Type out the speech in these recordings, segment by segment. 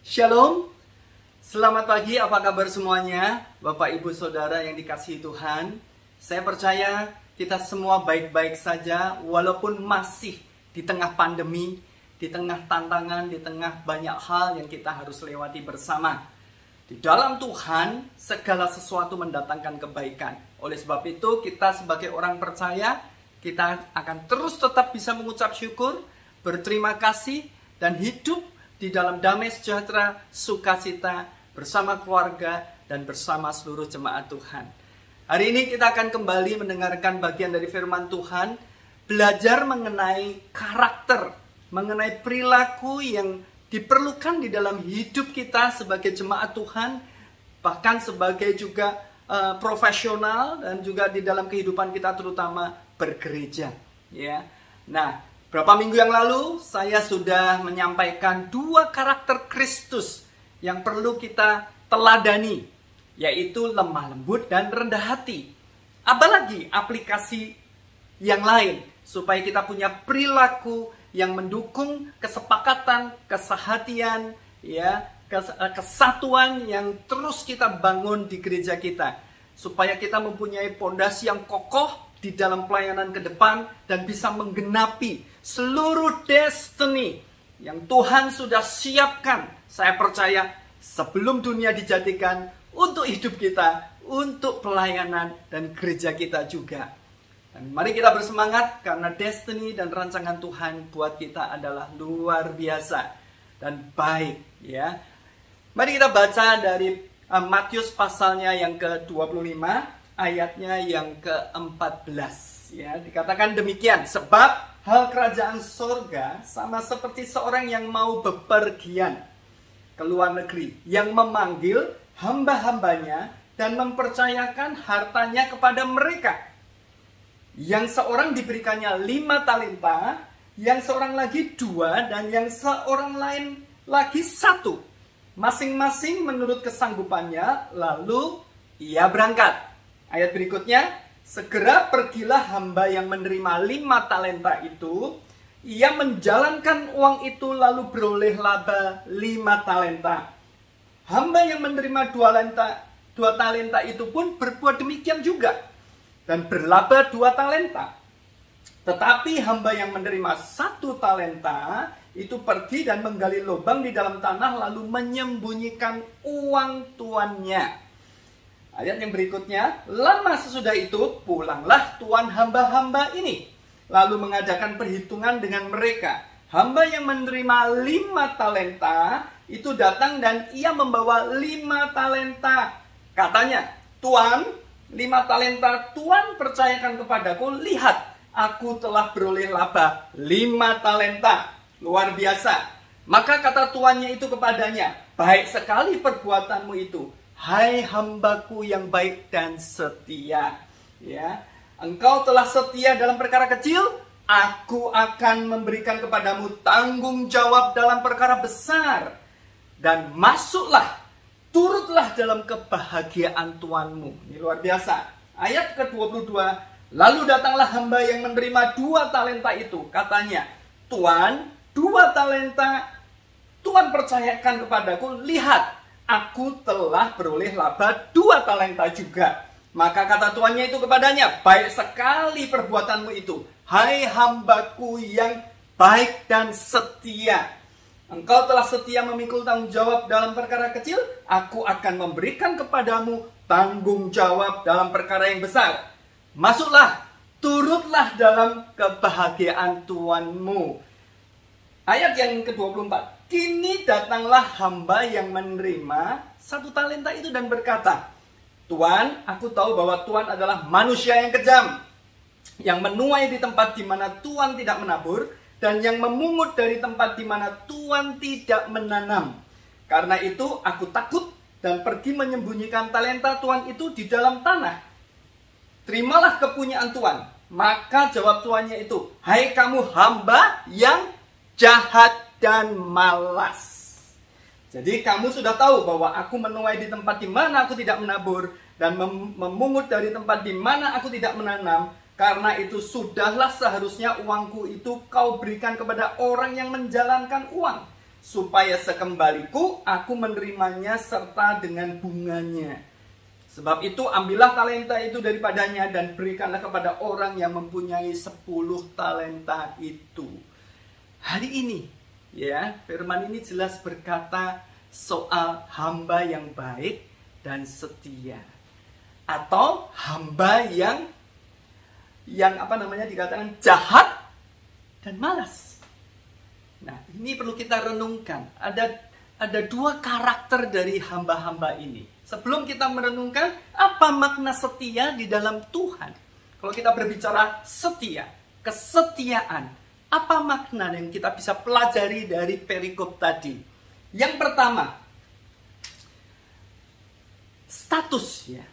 Shalom, selamat pagi, apa kabar semuanya? Bapak, Ibu, Saudara yang dikasihi Tuhan. Saya percaya kita semua baik-baik saja walaupun masih di tengah pandemi, di tengah tantangan, di tengah banyak hal yang kita harus lewati bersama. Di dalam Tuhan, segala sesuatu mendatangkan kebaikan. Oleh sebab itu, kita sebagai orang percaya, kita akan terus tetap bisa mengucap syukur, berterima kasih, dan hidup di dalam damai sejahtera, sukacita, bersama keluarga, dan bersama seluruh jemaat Tuhan. Hari ini kita akan kembali mendengarkan bagian dari firman Tuhan, belajar mengenai karakter, mengenai perilaku yang diperlukan di dalam hidup kita sebagai jemaat Tuhan, bahkan sebagai juga profesional dan juga di dalam kehidupan kita terutama bergereja. Ya, nah, berapa minggu yang lalu saya sudah menyampaikan 2 karakter Kristus yang perlu kita teladani, yaitu lemah lembut dan rendah hati. Apalagi aplikasi yang lain supaya kita punya perilaku yang mendukung kesepakatan, kesehatian, ya, kesatuan yang terus kita bangun di gereja kita, supaya kita mempunyai pondasi yang kokoh di dalam pelayanan ke depan dan bisa menggenapi seluruh destiny yang Tuhan sudah siapkan. Saya percaya sebelum dunia dijadikan untuk hidup kita, untuk pelayanan dan gereja kita juga. Dan mari kita bersemangat karena destiny dan rancangan Tuhan buat kita adalah luar biasa dan baik, ya. Mari kita baca dari Matius pasalnya yang ke-25, ayatnya yang ke-14, ya. Dikatakan demikian, sebab hal kerajaan sorga sama seperti seorang yang mau bepergian ke luar negeri, yang memanggil hamba-hambanya dan mempercayakan hartanya kepada mereka. Yang seorang diberikannya 5 talenta, yang seorang lagi 2, dan yang seorang lain lagi 1. Masing-masing menurut kesanggupannya, lalu ia berangkat. Ayat berikutnya, segera pergilah hamba yang menerima 5 talenta itu. Ia menjalankan uang itu lalu beroleh laba 5 talenta. Hamba yang menerima 2 talenta itu pun berbuat demikian juga dan berlaba 2 talenta. Tetapi hamba yang menerima 1 talenta itu pergi dan menggali lubang di dalam tanah lalu menyembunyikan uang tuannya. Ayat yang berikutnya, lama sesudah itu pulanglah tuan hamba-hamba ini, lalu mengadakan perhitungan dengan mereka. Hamba yang menerima 5 talenta itu datang dan ia membawa 5 talenta. Katanya, Tuan, 5 talenta Tuhan percayakan kepadaku, lihat, aku telah beroleh laba 5 talenta. Luar biasa. Maka kata tuannya itu kepadanya, baik sekali perbuatanmu itu, hai hambaku yang baik dan setia. Ya, engkau telah setia dalam perkara kecil, aku akan memberikan kepadamu tanggung jawab dalam perkara besar. Dan masuklah, turutlah dalam kebahagiaan Tuanmu. Ini luar biasa. Ayat ke-22, lalu datanglah hamba yang menerima 2 talenta itu. Katanya, Tuan, 2 talenta Tuan percayakan kepadaku, lihat, aku telah beroleh laba 2 talenta juga. Maka kata tuannya itu kepadanya, baik sekali perbuatanmu itu, hai hambaku yang baik dan setia. Engkau telah setia memikul tanggung jawab dalam perkara kecil, aku akan memberikan kepadamu tanggung jawab dalam perkara yang besar. Masuklah, turutlah dalam kebahagiaan Tuanmu. Ayat yang ke-24, kini datanglah hamba yang menerima 1 talenta itu dan berkata, Tuan, aku tahu bahwa Tuan adalah manusia yang kejam, yang menuai di tempat di mana Tuan tidak menabur, dan yang memungut dari tempat di mana Tuan tidak menanam. Karena itu aku takut dan pergi menyembunyikan talenta Tuan itu di dalam tanah. Terimalah kepunyaan Tuan. Maka jawab tuannya itu, hai kamu hamba yang jahat dan malas. Jadi kamu sudah tahu bahwa aku menuai di tempat di mana aku tidak menabur dan memungut dari tempat di mana aku tidak menanam. Karena itu sudahlah seharusnya uangku itu kau berikan kepada orang yang menjalankan uang, supaya sekembaliku aku menerimanya serta dengan bunganya. Sebab itu ambillah talenta itu daripadanya dan berikanlah kepada orang yang mempunyai 10 talenta itu. Hari ini, ya, firman ini jelas berkata soal hamba yang baik dan setia, atau hamba yang dikatakan jahat dan malas. Nah, ini perlu kita renungkan. Ada 2 karakter dari hamba-hamba ini. Sebelum kita merenungkan apa makna setia di dalam Tuhan. Kalau kita berbicara setia, kesetiaan, apa makna yang kita bisa pelajari dari perikop tadi? Yang pertama, status, ya.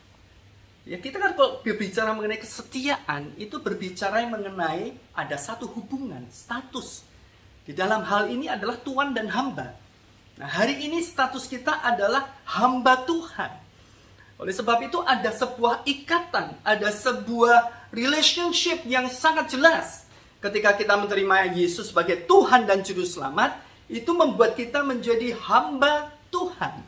Ya, kita kan kalau berbicara mengenai kesetiaan, itu berbicara mengenai ada satu hubungan, status. Di dalam hal ini adalah tuan dan hamba. Nah, hari ini status kita adalah hamba Tuhan. Oleh sebab itu ada sebuah ikatan, ada sebuah relationship yang sangat jelas. Ketika kita menerima Yesus sebagai Tuhan dan Juru Selamat, itu membuat kita menjadi hamba Tuhan.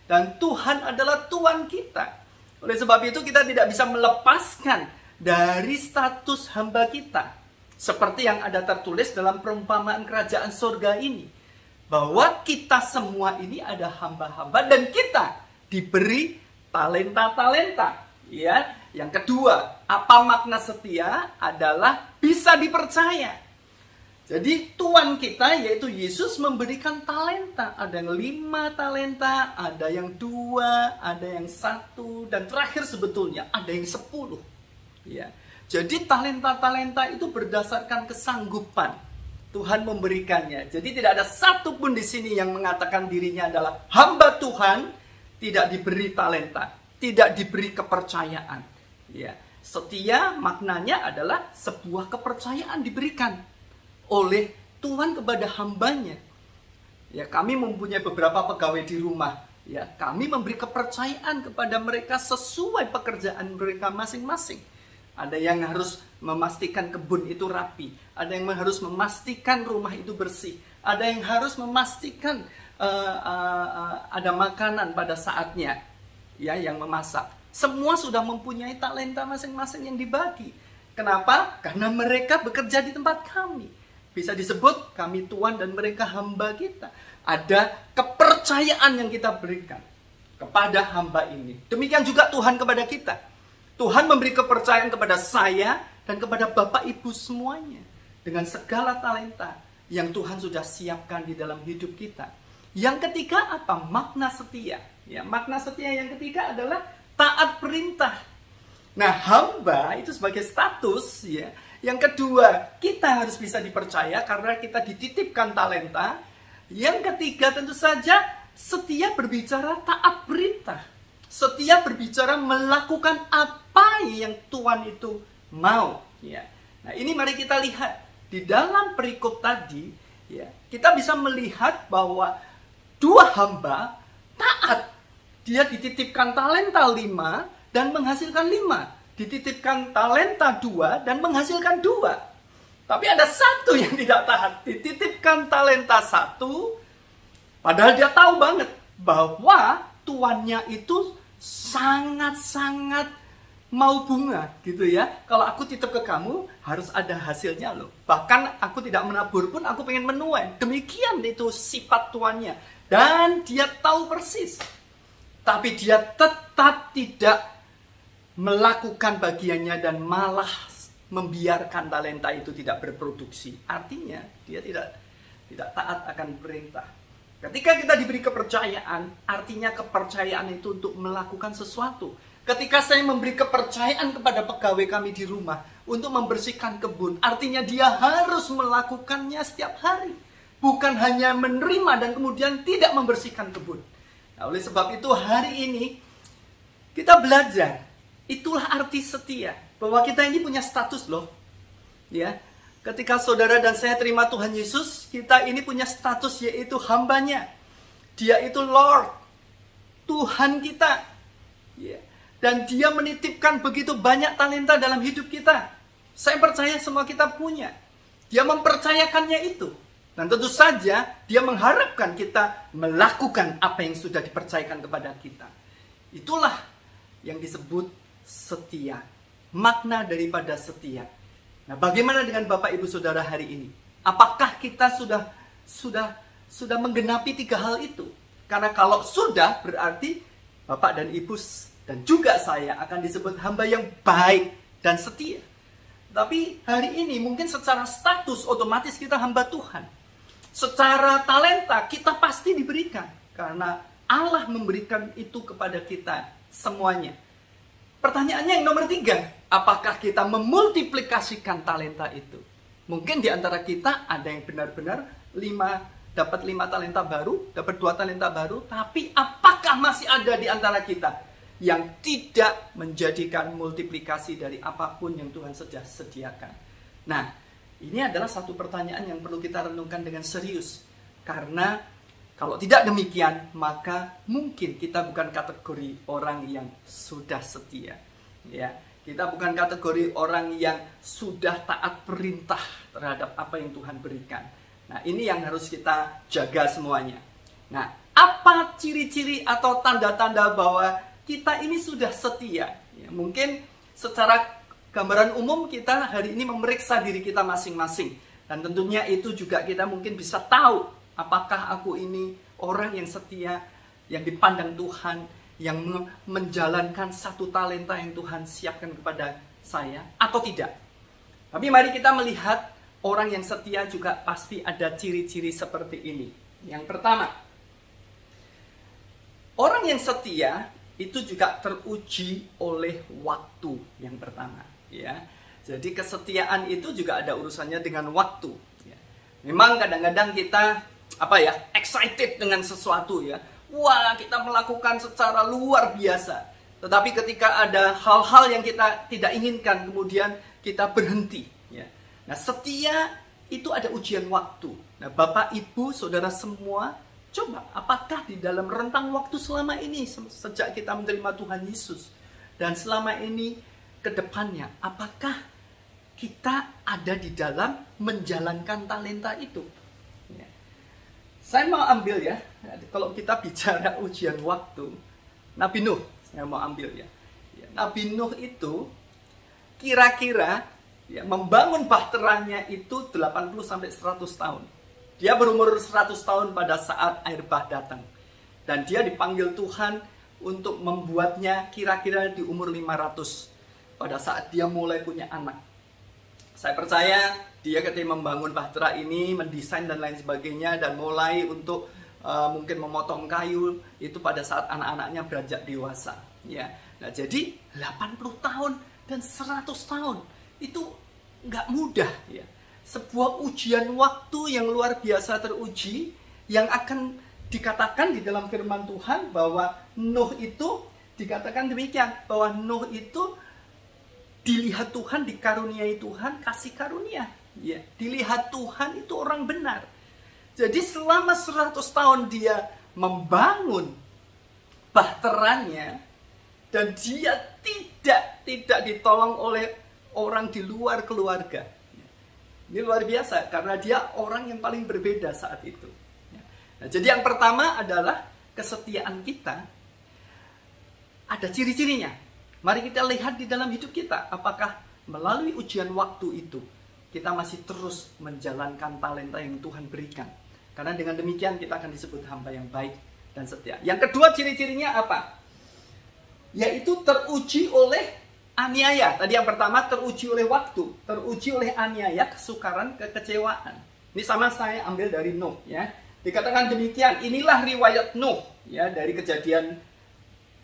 Dan Tuhan adalah Tuan kita. Oleh sebab itu kita tidak bisa melepaskan dari status hamba kita. Seperti yang ada tertulis dalam perumpamaan kerajaan surga ini. Bahwa kita semua ini ada hamba-hamba dan kita diberi talenta-talenta. Ya. Yang kedua, apa makna setia adalah bisa dipercaya. Jadi Tuhan kita yaitu Yesus memberikan talenta. Ada yang 5 talenta, ada yang 2, ada yang 1, dan terakhir sebetulnya ada yang 10. Ya. Jadi talenta-talenta itu berdasarkan kesanggupan Tuhan memberikannya. Jadi tidak ada satupun di sini yang mengatakan dirinya adalah hamba Tuhan, tidak diberi talenta, tidak diberi kepercayaan. Ya. Setia maknanya adalah sebuah kepercayaan diberikan oleh Tuhan kepada hambanya. Ya, kami mempunyai beberapa pegawai di rumah. Ya, kami memberi kepercayaan kepada mereka sesuai pekerjaan mereka masing-masing. Ada yang harus memastikan kebun itu rapi. Ada yang harus memastikan rumah itu bersih. Ada yang harus memastikan ada makanan pada saatnya. Ya, yang memasak. Semua sudah mempunyai talenta masing-masing yang dibagi. Kenapa? Karena mereka bekerja di tempat kami. Bisa disebut kami tuan dan mereka hamba kita. Ada kepercayaan yang kita berikan kepada hamba ini. Demikian juga Tuhan kepada kita. Tuhan memberi kepercayaan kepada saya dan kepada Bapak Ibu semuanya. Dengan segala talenta yang Tuhan sudah siapkan di dalam hidup kita. Yang ketiga apa? Makna setia. Ya, makna setia yang ketiga adalah taat perintah. Nah, hamba itu sebagai status, ya. Yang kedua, kita harus bisa dipercaya karena kita dititipkan talenta. Yang ketiga tentu saja setia berbicara taat perintah. Setia berbicara melakukan apa yang Tuhan itu mau. Ya. Nah, ini mari kita lihat di dalam perikop tadi. Ya, kita bisa melihat bahwa 2 hamba taat. Dia dititipkan talenta 5 dan menghasilkan 5. Dititipkan talenta 2 dan menghasilkan 2. Tapi ada 1 yang tidak taat. Dititipkan talenta 1, padahal dia tahu banget bahwa tuannya itu sangat-sangat mau bunga gitu ya. Kalau aku titip ke kamu harus ada hasilnya loh. Bahkan aku tidak menabur pun aku pengen menuai. Demikian itu sifat tuannya. Dan dia tahu persis. Tapi dia tetap tidak melakukan bagiannya dan malah membiarkan talenta itu tidak berproduksi. Artinya dia tidak taat akan perintah. Ketika kita diberi kepercayaan, artinya kepercayaan itu untuk melakukan sesuatu. Ketika saya memberi kepercayaan kepada pegawai kami di rumah untuk membersihkan kebun, artinya dia harus melakukannya setiap hari. Bukan hanya menerima dan kemudian tidak membersihkan kebun. Nah, oleh sebab itu hari ini kita belajar. Itulah arti setia. Bahwa kita ini punya status loh. Ya. Ketika saudara dan saya terima Tuhan Yesus, kita ini punya status yaitu hambanya. Dia itu Lord, Tuhan kita. Ya. Dan dia menitipkan begitu banyak talenta dalam hidup kita. Saya percaya semua kita punya. Dia mempercayakannya itu. Dan tentu saja dia mengharapkan kita melakukan apa yang sudah dipercayakan kepada kita. Itulah yang disebut setia. Makna daripada setia. Nah, bagaimana dengan Bapak Ibu Saudara hari ini? Apakah kita sudah menggenapi 3 hal itu? Karena kalau sudah, berarti Bapak dan Ibu dan juga saya akan disebut hamba yang baik dan setia. Tapi hari ini mungkin secara status otomatis kita hamba Tuhan. Secara talenta kita pasti diberikan. Karena Allah memberikan itu kepada kita semuanya. Pertanyaannya yang nomor 3. Apakah kita memultiplikasikan talenta itu? Mungkin di antara kita ada yang benar-benar dapat 5 talenta baru, dapat 2 talenta baru. Tapi apakah masih ada di antara kita yang tidak menjadikan multiplikasi dari apapun yang Tuhan sudah sediakan? Nah, ini adalah satu pertanyaan yang perlu kita renungkan dengan serius. Karena kalau tidak demikian, maka mungkin kita bukan kategori orang yang sudah setia. Ya, kita bukan kategori orang yang sudah taat perintah terhadap apa yang Tuhan berikan. Nah, ini yang harus kita jaga semuanya. Nah, apa ciri-ciri atau tanda-tanda bahwa kita ini sudah setia? Ya, mungkin secara gambaran umum kita hari ini memeriksa diri kita masing-masing. Dan tentunya itu juga kita mungkin bisa tahu apakah aku ini orang yang setia, yang dipandang Tuhan, yang menjalankan satu talenta yang Tuhan siapkan kepada saya, atau tidak. Tapi mari kita melihat orang yang setia juga pasti ada ciri-ciri seperti ini. Yang pertama, orang yang setia itu juga teruji oleh waktu yang pertama. Ya, jadi kesetiaan itu juga ada urusannya dengan waktu. Ya. Memang kadang-kadang kita excited dengan sesuatu ya. Wah, kita melakukan secara luar biasa. Tetapi ketika ada hal-hal yang kita tidak inginkan, kemudian kita berhenti. Ya. Nah, setia itu ada ujian waktu. Nah, Bapak, Ibu, Saudara semua, coba apakah di dalam rentang waktu selama ini, sejak kita menerima Tuhan Yesus, dan selama ini ke depannya, apakah kita ada di dalam menjalankan talenta itu? Saya mau ambil ya, kalau kita bicara ujian waktu, Nabi Nuh, saya mau ambil ya. Nabi Nuh itu kira-kira ya, membangun bahteranya itu 80-100 tahun. Dia berumur 100 tahun pada saat air bah datang. Dan dia dipanggil Tuhan untuk membuatnya kira-kira di umur 500. Pada saat dia mulai punya anak. Saya percaya dia ketika membangun bahtera ini, mendesain dan lain sebagainya, dan mulai untuk mungkin memotong kayu, itu pada saat anak-anaknya beranjak dewasa. Ya. Nah, jadi 80 tahun dan 100 tahun itu nggak mudah. Ya. Sebuah ujian waktu yang luar biasa teruji, yang akan dikatakan di dalam firman Tuhan bahwa Nuh itu, dikatakan demikian, bahwa Nuh itu dilihat Tuhan, dikaruniai Tuhan, kasih karunia. Ya, dilihat Tuhan itu orang benar. Jadi selama 100 tahun dia membangun bahteranya, dan dia tidak ditolong oleh orang di luar keluarga. Ini luar biasa, karena dia orang yang paling berbeda saat itu. Nah, jadi yang pertama adalah kesetiaan kita. Ada ciri-cirinya. Mari kita lihat di dalam hidup kita, apakah melalui ujian waktu itu kita masih terus menjalankan talenta yang Tuhan berikan. Karena dengan demikian kita akan disebut hamba yang baik dan setia. Yang kedua, ciri-cirinya apa? Yaitu teruji oleh aniaya. Tadi yang pertama teruji oleh waktu, teruji oleh aniaya, kesukaran, kekecewaan. Ini sama saya ambil dari Nuh ya. Dikatakan demikian, inilah riwayat Nuh ya, dari Kejadian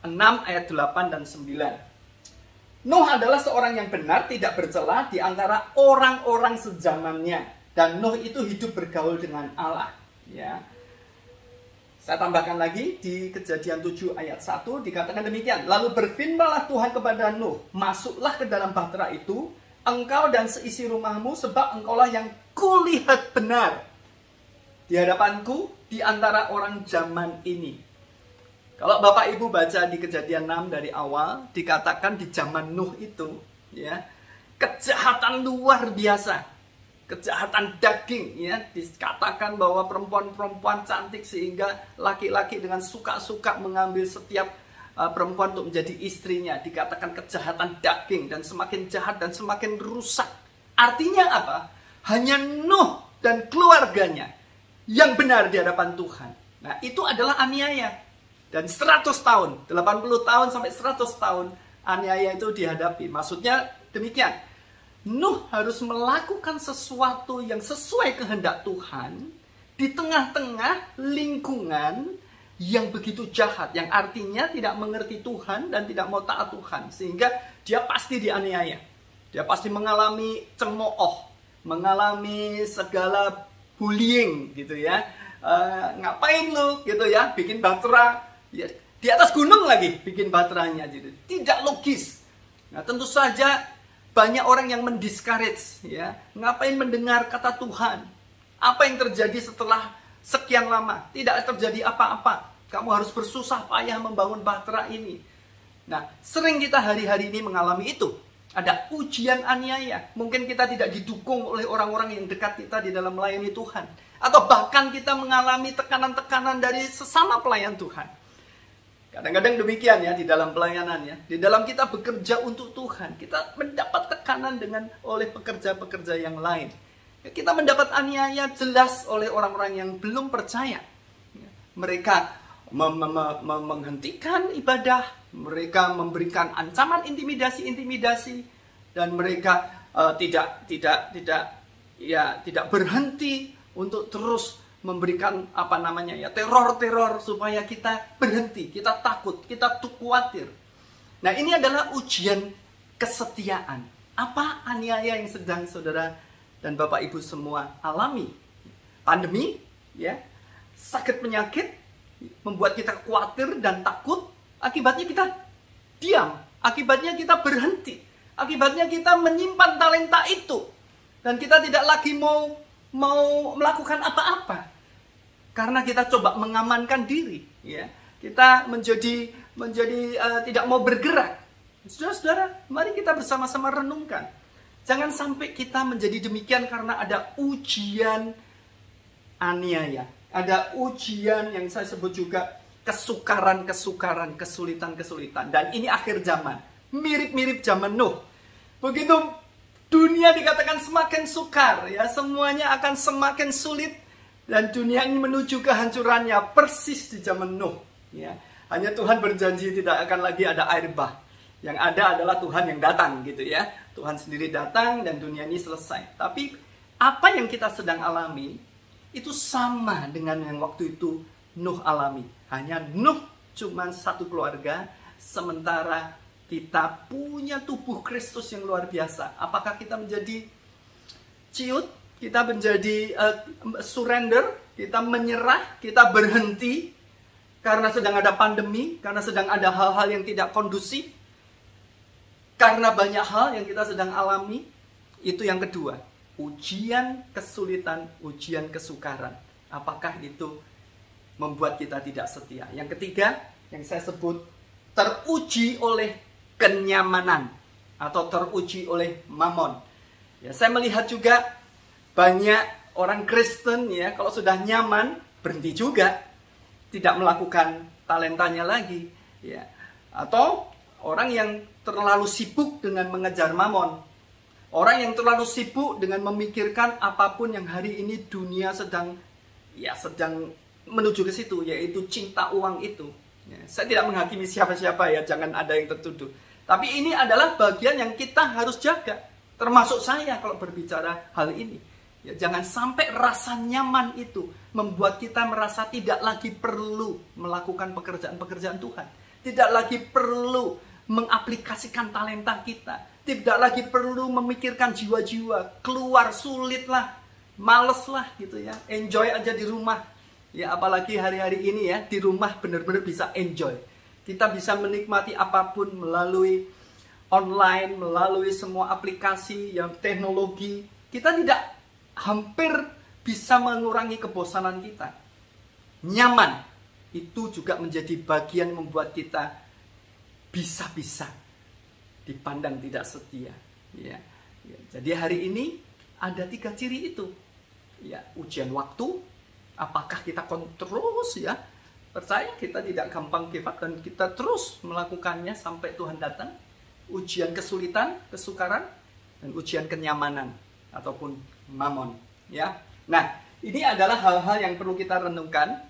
6 ayat 8 dan 9. Nuh adalah seorang yang benar, tidak bercela di antara orang-orang sezamannya, dan Nuh itu hidup bergaul dengan Allah. Ya. Saya tambahkan lagi di Kejadian 7 ayat 1 dikatakan demikian. Lalu berfirmanlah Tuhan kepada Nuh, masuklah ke dalam bahtera itu, engkau dan seisi rumahmu, sebab engkaulah yang kulihat benar di hadapanku di antara orang zaman ini. Kalau Bapak Ibu baca di Kejadian 6 dari awal, dikatakan di zaman Nuh itu, ya, kejahatan luar biasa. kejahatan daging, ya. Dikatakan bahwa perempuan-perempuan cantik sehingga laki-laki dengan suka-suka mengambil setiap perempuan untuk menjadi istrinya. Dikatakan kejahatan daging dan semakin jahat dan semakin rusak. Artinya apa? Hanya Nuh dan keluarganya yang benar di hadapan Tuhan. Nah, itu adalah aniaya. Dan 100 tahun, 80 tahun sampai 100 tahun aniaya itu dihadapi. Maksudnya demikian. Nuh harus melakukan sesuatu yang sesuai kehendak Tuhan di tengah-tengah lingkungan yang begitu jahat, yang artinya tidak mengerti Tuhan dan tidak mau taat Tuhan, sehingga dia pasti dianiaya. Dia pasti mengalami cemooh, mengalami segala bullying gitu ya. Ngapain lu gitu ya, bikin batra ya, di atas gunung lagi bikin baterainya gitu. Tidak logis. Nah, tentu saja banyak orang yang mendiscourage ya. Ngapain mendengar kata Tuhan? Apa yang terjadi setelah sekian lama? Tidak terjadi apa-apa. Kamu harus bersusah payah membangun bahtera ini. Nah, sering kita hari-hari ini mengalami itu. Ada ujian aniaya. Mungkin kita tidak didukung oleh orang-orang yang dekat kita di dalam melayani Tuhan. Atau bahkan kita mengalami tekanan-tekanan dari sesama pelayan Tuhan. Kadang-kadang demikian ya di dalam pelayanan ya. Di dalam kita bekerja untuk Tuhan, kita mendapat tekanan oleh pekerja-pekerja yang lain. Kita mendapat aniaya jelas oleh orang-orang yang belum percaya. Mereka menghentikan ibadah, mereka memberikan ancaman intimidasi, dan mereka tidak berhenti untuk terus memberikan teror supaya kita berhenti, kita takut, kita khawatir. Nah, ini adalah ujian kesetiaan. Apa aniaya yang sedang saudara dan Bapak Ibu semua alami? Pandemi, ya, sakit penyakit membuat kita khawatir dan takut. Akibatnya kita diam, akibatnya kita berhenti, akibatnya kita menyimpan talenta itu, dan kita tidak lagi mau melakukan apa-apa karena kita coba mengamankan diri, ya. Kita menjadi tidak mau bergerak. Saudara-saudara, mari kita bersama-sama renungkan. Jangan sampai kita menjadi demikian karena ada ujian aniaya. Ada ujian yang saya sebut juga kesukaran, kesulitan. Dan ini akhir zaman. Mirip-mirip zaman Nuh. Begitu dunia dikatakan semakin sukar, ya, semuanya akan semakin sulit. Dan dunia ini menuju kehancurannya persis di zaman Nuh. Ya. Hanya Tuhan berjanji tidak akan lagi ada air bah. Yang ada adalah Tuhan yang datang gitu ya. Tuhan sendiri datang dan dunia ini selesai. Tapi apa yang kita sedang alami itu sama dengan yang waktu itu Nuh alami. Hanya Nuh cuma satu keluarga, sementara kita punya tubuh Kristus yang luar biasa. Apakah kita menjadi ciut? Kita menjadi surrender? Kita menyerah? Kita berhenti? Karena sedang ada pandemi? Karena sedang ada hal-hal yang tidak kondusif? Karena banyak hal yang kita sedang alami? Itu yang kedua. Ujian kesulitan, ujian kesukaran. Apakah itu membuat kita tidak setia? Yang ketiga, yang saya sebut teruji oleh kenyamanan atau teruji oleh mamon. Ya, saya melihat juga banyak orang Kristen ya, kalau sudah nyaman berhenti juga, tidak melakukan talentanya lagi, ya. Atau orang yang terlalu sibuk dengan mengejar mamon. Orang yang terlalu sibuk dengan memikirkan apapun yang hari ini dunia sedang menuju ke situ, yaitu cinta uang itu. Ya, saya tidak menghakimi siapa-siapa ya, jangan ada yang tertuduh. Tapi ini adalah bagian yang kita harus jaga, termasuk saya kalau berbicara hal ini. Ya, jangan sampai rasa nyaman itu membuat kita merasa tidak lagi perlu melakukan pekerjaan-pekerjaan Tuhan. Tidak lagi perlu mengaplikasikan talenta kita. Tidak lagi perlu memikirkan jiwa-jiwa. Keluar sulit lah, males lah gitu ya. Enjoy aja di rumah. Ya, apalagi hari-hari ini ya, di rumah benar-benar bisa enjoy. Kita bisa menikmati apapun melalui online, melalui semua aplikasi yang teknologi. Kita tidak hampir bisa mengurangi kebosanan kita. Nyaman itu juga menjadi bagian membuat kita bisa-bisa dipandang tidak setia. Ya. Jadi hari ini ada 3 ciri itu. Ya, ujian waktu, apakah kita terus ya percaya, kita tidak gampang give up dan kita terus melakukannya sampai Tuhan datang. Ujian kesulitan, kesukaran, dan ujian kenyamanan ataupun mamon, ya. Nah, ini adalah hal-hal yang perlu kita renungkan.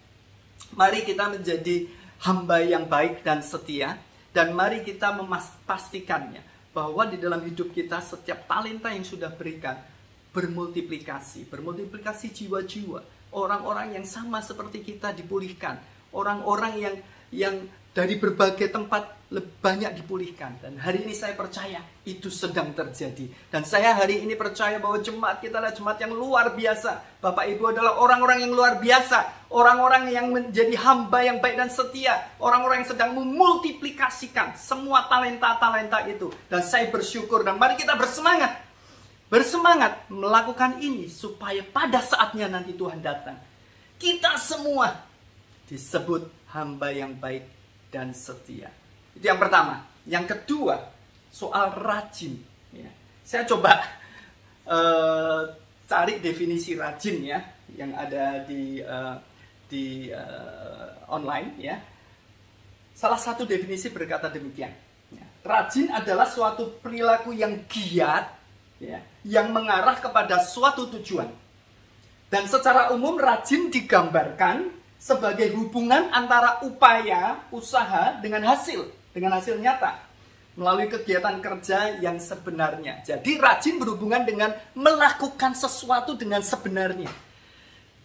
Mari kita menjadi hamba yang baik dan setia, dan mari kita memastikannya bahwa di dalam hidup kita setiap talenta yang sudah berikan bermultiplikasi jiwa-jiwa, orang-orang yang sama seperti kita dipulihkan, orang-orang yang dari berbagai tempat banyak dipulihkan. Dan hari ini saya percaya itu sedang terjadi. Dan saya hari ini percaya bahwa jemaat kita adalah jemaat yang luar biasa. Bapak Ibu adalah orang-orang yang luar biasa, orang-orang yang menjadi hamba yang baik dan setia, orang-orang yang sedang memultiplikasikan semua talenta-talenta itu. Dan saya bersyukur, dan mari kita bersemangat melakukan ini supaya pada saatnya nanti Tuhan datang, kita semua disebut hamba yang baik dan setia. Itu yang pertama. Yang kedua, soal rajin. Ya. Saya coba cari definisi rajin ya, yang ada di online ya. Salah satu definisi berkata demikian. Ya. Rajin adalah suatu perilaku yang giat, ya, yang mengarah kepada suatu tujuan. Dan secara umum rajin digambarkan sebagai hubungan antara upaya, usaha dengan hasil nyata melalui kegiatan kerja yang sebenarnya. Jadi rajin berhubungan dengan melakukan sesuatu dengan sebenarnya.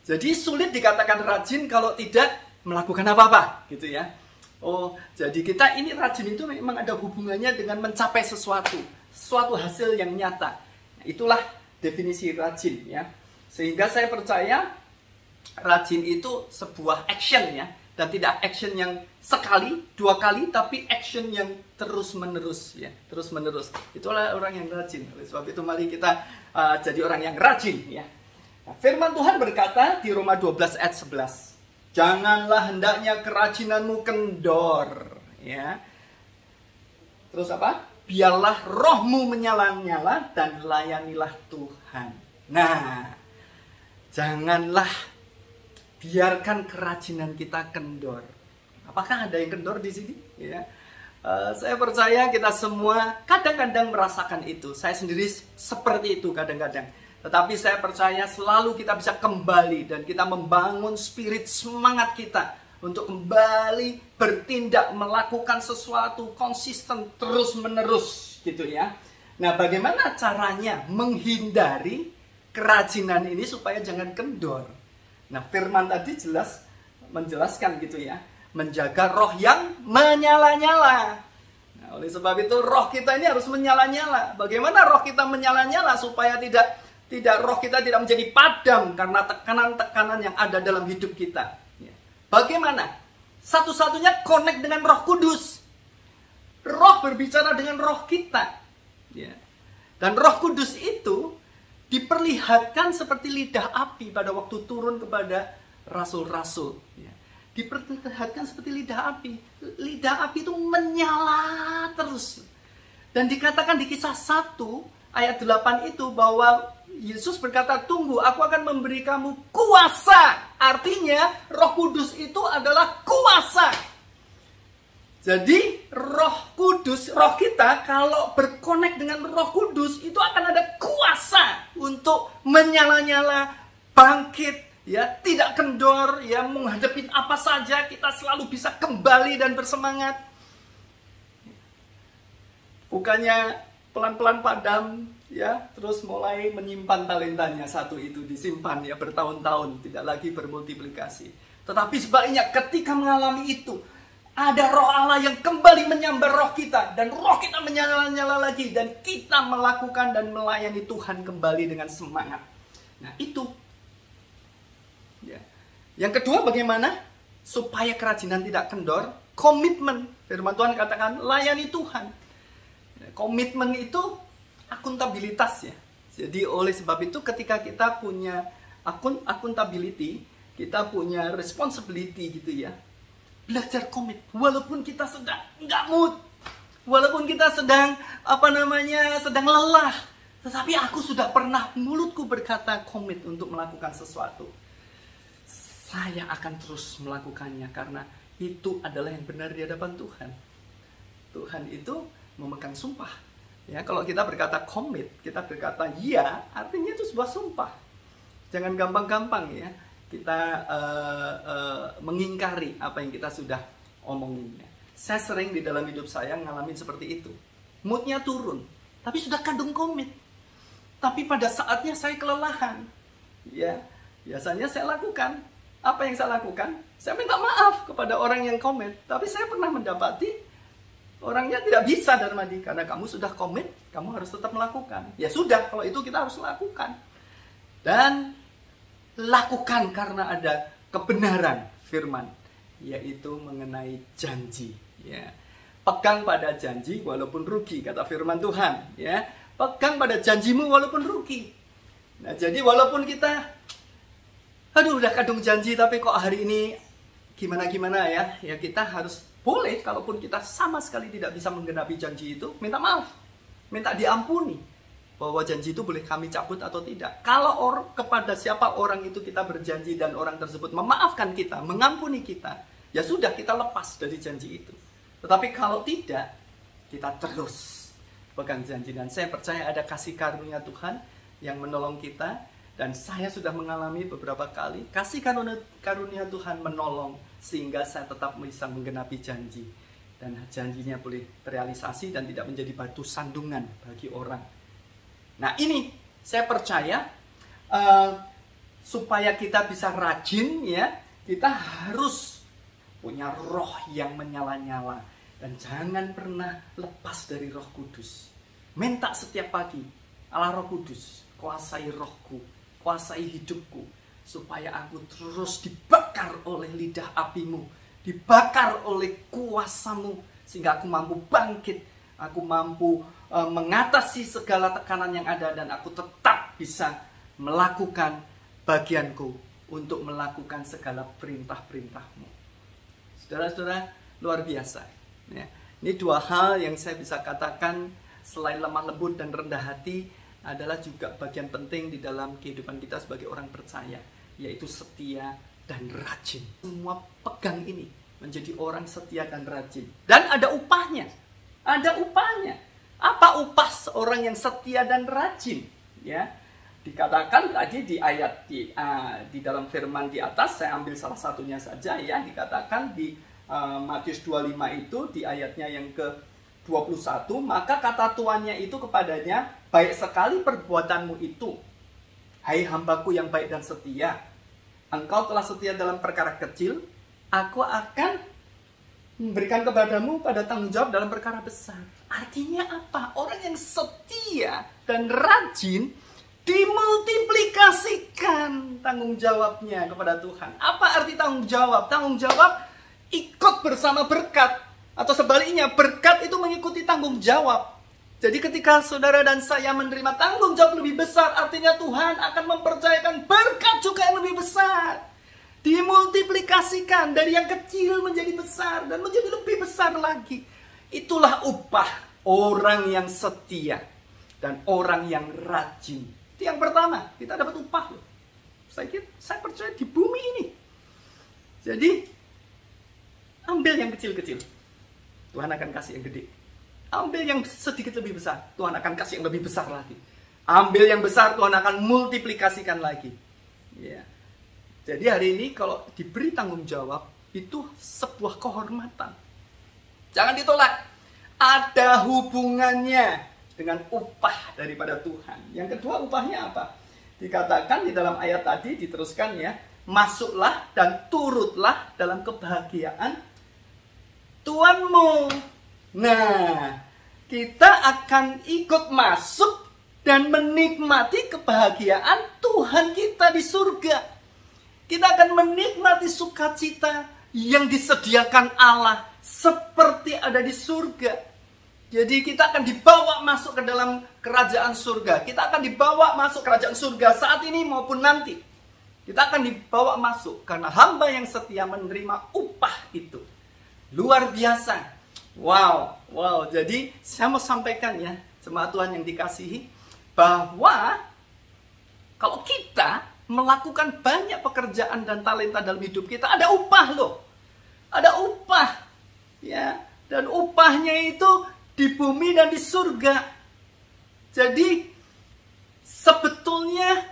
Jadi sulit dikatakan rajin kalau tidak melakukan apa-apa, gitu ya. Oh, jadi kita ini rajin itu memang ada hubungannya dengan mencapai suatu hasil yang nyata. Itulah definisi rajin ya. Sehingga saya percaya rajin itu sebuah action ya, dan tidak action yang sekali, 2 kali, tapi action yang terus-menerus ya, terus-menerus. Itulah orang yang rajin. Oleh sebab itu mari kita jadi orang yang rajin ya. Nah, firman Tuhan berkata di Roma 12 ayat 11, janganlah hendaknya kerajinanmu kendor ya. Terus apa? Biarlah rohmu menyala-nyala dan layanilah Tuhan. Nah, janganlah biarkan kerajinan kita kendor. Apakah ada yang kendor di sini? Ya. Saya percaya kita semua kadang-kadang merasakan itu. Saya sendiri seperti itu kadang-kadang. Tetapi saya percaya selalu kita bisa kembali dan kita membangun spirit semangat kita untuk kembali bertindak, melakukan sesuatu konsisten terus-menerus gitu ya. Nah, bagaimana caranya menghindari kerajinan ini supaya jangan kendor? Nah, firman tadi jelas menjelaskan gitu ya, menjaga roh yang menyala-nyala. Nah, oleh sebab itu roh kita ini harus menyala-nyala. Bagaimana roh kita menyala-nyala supaya roh kita tidak menjadi padam karena tekanan-tekanan yang ada dalam hidup kita. Bagaimana? Satu-satunya connect dengan Roh Kudus. Roh berbicara dengan roh kita. Dan Roh Kudus itu diperlihatkan seperti lidah api pada waktu turun kepada rasul-rasul. Diperlihatkan seperti lidah api. Lidah api itu menyala terus. Dan dikatakan di Kisah 1 ayat 8 itu bahwa Yesus berkata, tunggu, aku akan memberi kamu kuasa. Artinya Roh Kudus itu adalah kuasa. Jadi Roh Kudus, roh kita kalau berkonek dengan Roh Kudus itu akan ada kuasa untuk menyala-nyala, bangkit, ya, tidak kendor, ya, menghadapi apa saja kita selalu bisa kembali dan bersemangat. Bukannya pelan-pelan padam, ya, terus mulai menyimpan talentanya, satu itu disimpan ya bertahun-tahun, tidak lagi bermultiplikasi. Tetapi sebaliknya ketika mengalami itu, ada roh Allah yang kembali menyambar roh kita, dan roh kita menyala-nyala lagi, dan kita melakukan dan melayani Tuhan kembali dengan semangat. Nah, itu ya. Yang kedua, bagaimana supaya kerajinan tidak kendor? Komitmen. Firman Tuhan katakan layani Tuhan. Komitmen itu akuntabilitas ya. Jadi oleh sebab itu ketika kita punya accountability, kita punya responsibility gitu ya. Belajar komit walaupun kita sedang nggak mood, walaupun kita sedang sedang lelah, Tetapi aku sudah pernah mulutku berkata komit untuk melakukan sesuatu. Saya akan terus melakukannya karena itu adalah yang benar di hadapan Tuhan. Tuhan itu memegang sumpah. Ya, kalau kita berkata komit, kita berkata iya, artinya itu sebuah sumpah. Jangan gampang-gampang ya kita mengingkari apa yang kita sudah omongin. Saya sering di dalam hidup saya ngalamin seperti itu. Moodnya turun, tapi sudah kandung komit. Tapi pada saatnya saya kelelahan. Ya, biasanya saya lakukan. Apa yang saya lakukan? Saya minta maaf kepada orang yang komit. Tapi saya pernah mendapati orangnya tidak bisa Darmadi. Karena kamu sudah komit, kamu harus tetap melakukan. Ya sudah, kalau itu kita harus lakukan. Dan lakukan karena ada kebenaran firman. Yaitu mengenai janji. Ya. Pegang pada janji walaupun rugi, kata firman Tuhan. Ya. Pegang pada janjimu walaupun rugi. Nah, jadi walaupun kita udah kadung janji tapi kok hari ini gimana-gimana ya. Ya kita harus boleh kalaupun kita sama sekali tidak bisa menggenapi janji itu, minta maaf. Minta diampuni. Bahwa janji itu boleh kami cabut atau tidak. Kalau kepada siapa orang itu kita berjanji dan orang tersebut memaafkan kita, mengampuni kita, ya sudah kita lepas dari janji itu. Tetapi kalau tidak, kita terus pegang janji. Dan saya percaya ada kasih karunia Tuhan yang menolong kita. Dan saya sudah mengalami beberapa kali kasih karunia Tuhan menolong sehingga saya tetap bisa menggenapi janji. Dan janjinya boleh terrealisasi dan tidak menjadi batu sandungan bagi orang. Nah ini saya percaya supaya kita bisa rajin ya, kita harus punya roh yang menyala-nyala. Dan jangan pernah lepas dari Roh Kudus. Minta setiap pagi, Allah Roh Kudus, kuasai rohku, kuasai hidupku, supaya aku terus dibakar oleh lidah apimu, dibakar oleh kuasamu, sehingga aku mampu bangkit, aku mampu mengatasi segala tekanan yang ada, dan aku tetap bisa melakukan bagianku untuk melakukan segala perintah-perintahmu. Saudara-saudara, luar biasa. Ya, ini dua hal yang saya bisa katakan selain lemah lembut dan rendah hati adalah juga bagian penting di dalam kehidupan kita sebagai orang percaya, yaitu setia dan rajin. Semua pegang ini menjadi orang setia dan rajin. Dan ada upahnya. Ada upahnya. Apa upah seorang yang setia dan rajin? Ya, dikatakan tadi di ayat di dalam firman di atas, saya ambil salah satunya saja ya, dikatakan di Matius 25 itu di ayatnya yang ke-21, maka kata tuannya itu kepadanya, baik sekali perbuatanmu itu, hai hambaku yang baik dan setia. Engkau telah setia dalam perkara kecil, aku akan memberikan kepadamu pada tanggung jawab dalam perkara besar. Artinya apa? Orang yang setia dan rajin dimultiplikasikan tanggung jawabnya kepada Tuhan. Apa arti tanggung jawab? Tanggung jawab ikut bersama berkat, atau sebaliknya berkat itu mengikuti tanggung jawab. Jadi ketika saudara dan saya menerima tanggung jawab lebih besar, artinya Tuhan akan mempercayakan berkat juga yang lebih besar. Dimultiplikasikan dari yang kecil menjadi besar dan menjadi lebih besar lagi. Itulah upah orang yang setia dan orang yang rajin. Itu yang pertama, kita dapat upah loh. Saya percaya di bumi ini. Jadi ambil yang kecil-kecil, Tuhan akan kasih yang gede. Ambil yang sedikit lebih besar, Tuhan akan kasih yang lebih besar lagi. Ambil yang besar, Tuhan akan multiplikasikan lagi. Ya. Jadi hari ini kalau diberi tanggung jawab, itu sebuah kehormatan. Jangan ditolak. Ada hubungannya dengan upah daripada Tuhan. Yang kedua, upahnya apa? Dikatakan di dalam ayat tadi, diteruskan ya, masuklah dan turutlah dalam kebahagiaan Tuanmu. Nah, kita akan ikut masuk dan menikmati kebahagiaan Tuhan kita di surga. Kita akan menikmati sukacita yang disediakan Allah seperti ada di surga. Jadi kita akan dibawa masuk ke dalam kerajaan surga. Kita akan dibawa masuk kerajaan surga saat ini maupun nanti. Kita akan dibawa masuk karena hamba yang setia menerima upah itu. Luar biasa. Wow. Jadi saya mau sampaikan ya, jemaat Tuhan yang dikasihi, bahwa kalau kita melakukan banyak pekerjaan dan talenta dalam hidup kita, ada upah loh. Ada upah. Ya, dan upahnya itu di bumi dan di surga. Jadi sebetulnya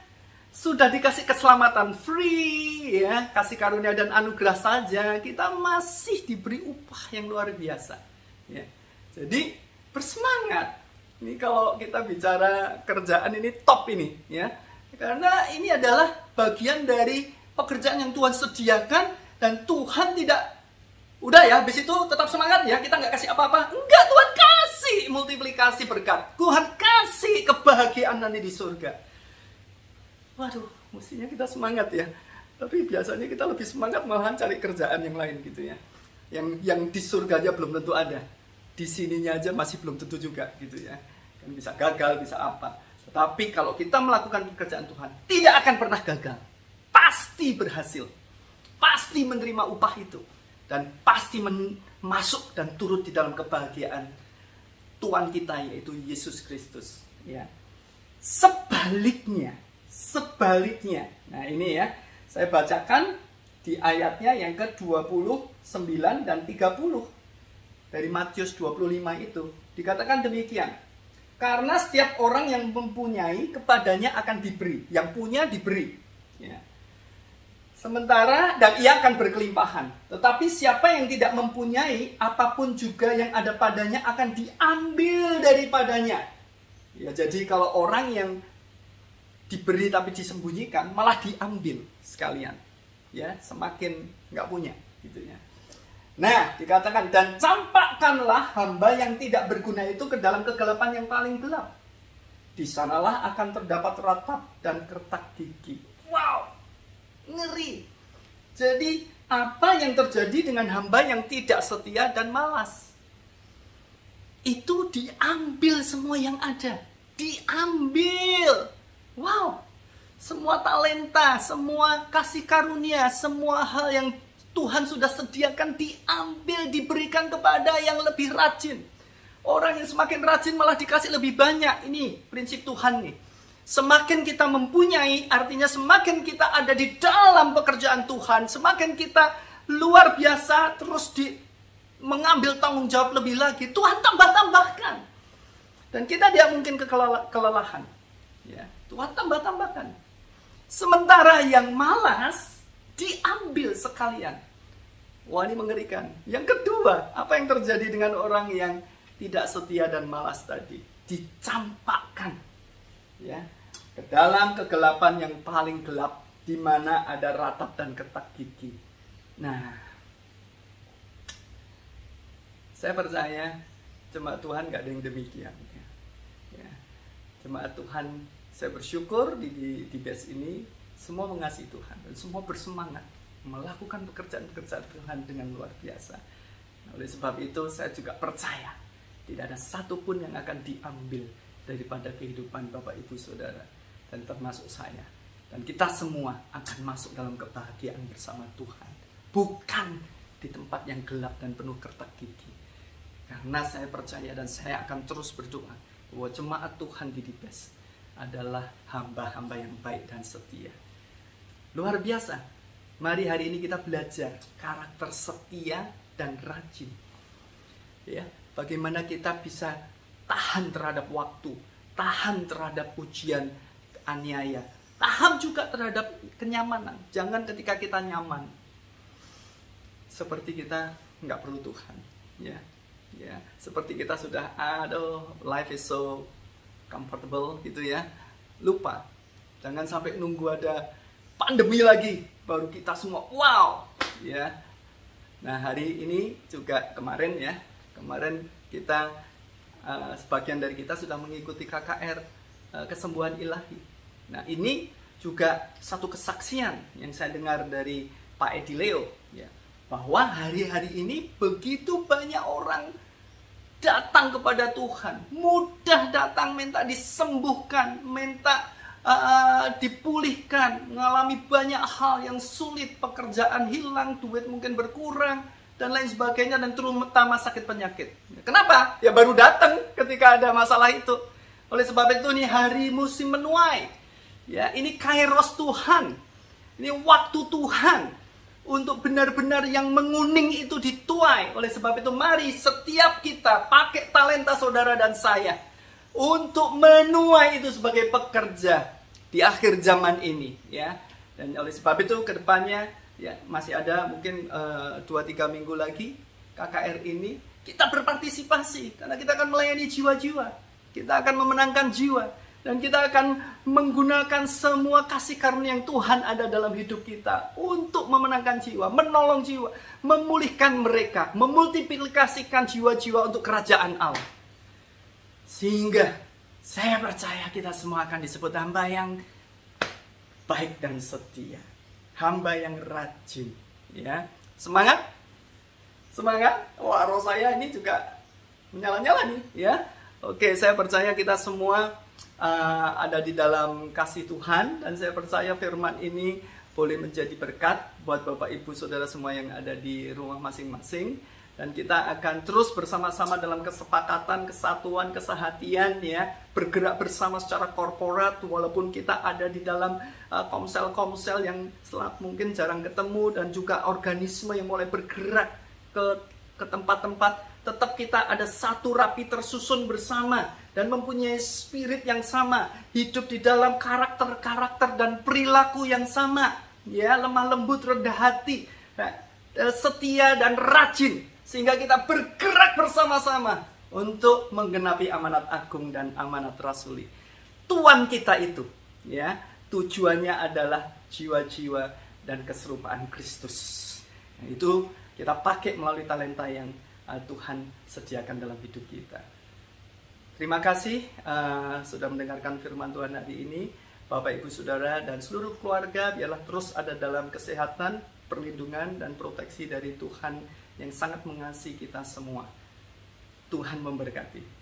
sudah dikasih keselamatan free, ya, kasih karunia dan anugerah saja, kita masih diberi upah yang luar biasa. Ya. Jadi bersemangat. Ini kalau kita bicara kerjaan ini top ini, ya. Karena ini adalah bagian dari pekerjaan yang Tuhan sediakan, dan Tuhan tidak, udah ya, habis itu tetap semangat ya, kita nggak kasih apa-apa. Enggak, Tuhan kasih multiplikasi berkat. Tuhan kasih kebahagiaan nanti di surga. Waduh, mestinya kita semangat ya. Tapi biasanya kita lebih semangat malahan cari kerjaan yang lain gitu ya. Yang di surga aja belum tentu ada. Di sininya aja masih belum tentu juga gitu ya. Kan bisa gagal, bisa apa. Tetapi kalau kita melakukan pekerjaan Tuhan, tidak akan pernah gagal. Pasti berhasil. Pasti menerima upah itu. Dan pasti masuk dan turut di dalam kebahagiaan Tuhan kita, yaitu Yesus Kristus. Ya. Sebaliknya. Nah ini ya, saya bacakan di ayatnya yang ke-29 dan 30. Dari Matius 25 itu dikatakan demikian. Karena setiap orang yang mempunyai, kepadanya akan diberi. Yang punya diberi. Ya. Sementara, dan ia akan berkelimpahan. Tetapi siapa yang tidak mempunyai, apapun juga yang ada padanya akan diambil daripadanya. Ya, jadi kalau orang yang diberi tapi disembunyikan, malah diambil sekalian. Ya, semakin nggak punya, gitu ya. Nah, dikatakan, dan campakkanlah hamba yang tidak berguna itu ke dalam kegelapan yang paling gelap. Di sanalah akan terdapat ratap dan kertak gigi. Wow, ngeri. Jadi, apa yang terjadi dengan hamba yang tidak setia dan malas? Itu diambil semua yang ada. Diambil. Wow, semua talenta, semua kasih karunia, semua hal yang Tuhan sudah sediakan diambil, diberikan kepada yang lebih rajin. Orang yang semakin rajin malah dikasih lebih banyak. Ini prinsip Tuhan nih. Semakin kita mempunyai, artinya semakin kita ada di dalam pekerjaan Tuhan, semakin kita luar biasa, terus mengambil tanggung jawab lebih lagi, Tuhan tambah-tambahkan. Dan kita tidak mungkin kelelahan. Ya, Tuhan tambah-tambahkan. Sementara yang malas diambil sekalian. Wah, ini mengerikan. Yang kedua, apa yang terjadi dengan orang yang tidak setia dan malas tadi? Dicampakkan, ya, ke dalam kegelapan yang paling gelap, di mana ada ratap dan ketak gigi. Nah, saya percaya jemaat Tuhan gak ada yang demikian. Ya. Jemaat Tuhan, saya bersyukur di BES ini semua mengasihi Tuhan dan semua bersemangat melakukan pekerjaan-pekerjaan Tuhan dengan luar biasa. Nah, oleh sebab itu saya juga percaya tidak ada satupun yang akan diambil daripada kehidupan Bapak Ibu Saudara, dan termasuk saya. Dan kita semua akan masuk dalam kebahagiaan bersama Tuhan, bukan di tempat yang gelap dan penuh kertak gigi. Karena saya percaya dan saya akan terus berdoa bahwa jemaat Tuhan di BES adalah hamba-hamba yang baik dan setia. Luar biasa. Mari hari ini kita belajar karakter setia dan rajin. Ya, bagaimana kita bisa tahan terhadap waktu, tahan terhadap ujian, aniaya, tahan juga terhadap kenyamanan. Jangan ketika kita nyaman, seperti kita nggak perlu Tuhan. Ya, seperti kita sudah, life is so comfortable gitu ya. Lupa, jangan sampai nunggu ada pandemi lagi baru kita semua wow ya. Nah, hari ini juga kemarin kita sebagian dari kita sudah mengikuti KKR kesembuhan ilahi. Nah, ini juga satu kesaksian yang saya dengar dari Pak Edi Leo ya, bahwa hari-hari ini begitu banyak orang datang kepada Tuhan, mudah datang minta disembuhkan, minta dipulihkan, mengalami banyak hal yang sulit, pekerjaan hilang, duit mungkin berkurang, dan lain sebagainya, dan terutama sakit penyakit. Kenapa? Ya baru datang ketika ada masalah itu. Oleh sebab itu ini hari musim menuai. Ya, ini kairos Tuhan. Ini waktu Tuhan untuk benar-benar yang menguning itu dituai. Oleh sebab itu mari setiap kita pakai talenta saudara dan saya untuk menuai itu sebagai pekerja di akhir zaman ini, ya. Dan oleh sebab itu kedepannya ya masih ada mungkin 2-3 minggu lagi KKR ini kita berpartisipasi karena kita akan melayani jiwa-jiwa, kita akan memenangkan jiwa, dan kita akan menggunakan semua kasih karunia yang Tuhan ada dalam hidup kita untuk memenangkan jiwa, menolong jiwa, memulihkan mereka, memultiplikasikan jiwa-jiwa untuk kerajaan Allah. Sehingga saya percaya kita semua akan disebut hamba yang baik dan setia, hamba yang rajin, ya. Semangat, semangat. Wah, roh saya ini juga menyala-nyala nih, ya. Oke, saya percaya kita semua ada di dalam kasih Tuhan, dan saya percaya firman ini boleh menjadi berkat buat Bapak Ibu Saudara semua yang ada di rumah masing-masing. Dan kita akan terus bersama-sama dalam kesepakatan, kesatuan, kesehatian, ya, bergerak bersama secara korporat, walaupun kita ada di dalam komsel-komsel yang mungkin jarang ketemu, dan juga organisme yang mulai bergerak ke tempat-tempat, tetap kita ada satu rapi tersusun bersama dan mempunyai spirit yang sama, hidup di dalam karakter-karakter dan perilaku yang sama, ya, lemah lembut, rendah hati, setia dan rajin. Sehingga kita bergerak bersama-sama untuk menggenapi amanat agung dan amanat rasuli. Tuan kita itu, ya, tujuannya adalah jiwa-jiwa dan keserupaan Kristus. Nah, itu kita pakai melalui talenta yang Tuhan sediakan dalam hidup kita. Terima kasih sudah mendengarkan firman Tuhan hari ini. Bapak, Ibu, Saudara, dan seluruh keluarga biarlah terus ada dalam kesehatan, perlindungan, dan proteksi dari Tuhan yang sangat mengasihi kita semua. Tuhan memberkati.